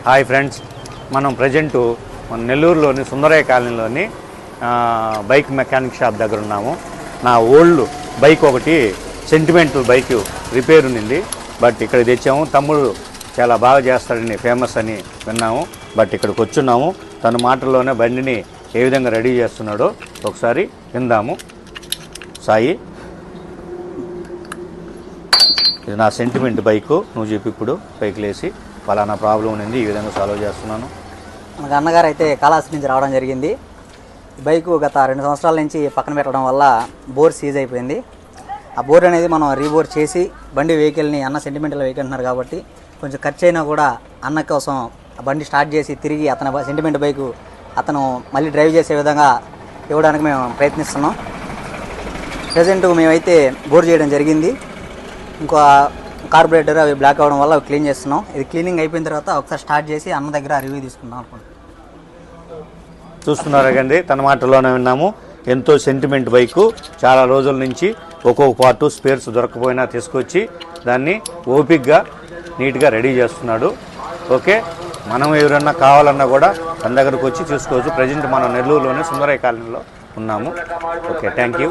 Hi friends, మనం present మన నెల్లూరులోని సుందరయ్య కాలనీలోని బైక్ మెకానిక్ షాప్ దగ్గర ఉన్నాము. నా ఓల్డ్ బైక్ ఒకటి సెంటిమెంటల్ బైక్ రిపేర్ ఉంది. బట్ ఇక్కడ తెచ్చాము. తమ్ముడు చాలా బాగా చేస్తాడని ఫేమస్ అని విన్నాము. బట్ ఇక్కడికి వచ్చున్నాము. తన మాటల్లోనే బండిని ఏ విధంగా రెడీ చేస్తున్నాడో ఒకసారి విందాము. సాయి, ఇది నా సెంటిమెంట్ బైకు. నువ్వు చెప్పి ఇప్పుడు బైక్లు వేసి ఫలానా ప్రాబ్లం ఉంది, ఈ విధంగా సాల్వ్ చేస్తున్నాను. మనకు అన్నగారు అయితే కాళహస్తి నుంచి రావడం జరిగింది. బైకు గత 2 సంవత్సరాల నుంచి పక్కన పెట్టడం వల్ల బోర్ సీజ్ అయిపోయింది. ఆ బోర్ అనేది మనం రీబోర్ చేసి బండి వెహికల్ని అన్న సెంటిమెంటల్ వెహికల్ అంటున్నారు కాబట్టి కొంచెం ఖర్చు అయినా కూడా అన్న కోసం ఆ బండి స్టార్ట్ చేసి తిరిగి అతని సెంటిమెంట్ బైకు అతను మళ్ళీ డ్రైవ్ చేసే విధంగా ఇవ్వడానికి మేము ప్రయత్నిస్తున్నాం. ప్రజెంట్ మేమైతే బోర్ చేయడం జరిగింది. ఇంకో కార్బొరేటర్ అవి బ్లాక్ అవ్వడం వల్ల అవి క్లీన్ చేస్తున్నాం. ఇది క్లీనింగ్ అయిపోయిన తర్వాత ఒకసారి స్టార్ట్ చేసి అన్న దగ్గర రివ్యూ తీసుకుందాం అనుకుంటున్నాం. చూస్తున్నారు కండి, తన మాటలోనే విన్నాము. ఎంతో సెంటిమెంట్ బైకు. చాలా రోజుల నుంచి ఒక్కొక్క పార్టు స్పేర్స్ దొరకపోయినా తీసుకొచ్చి దాన్ని ఓపిక్గా నీట్గా రెడీ చేస్తున్నాడు. ఓకే, మనం ఎవరన్నా కావాలన్నా కూడా తన దగ్గరకు వచ్చి చూసుకోవచ్చు. ప్రజెంట్ మనం నెల్లూరులోనే సుందరయ్య కాలనీలో ఉన్నాము. Okay, thank you.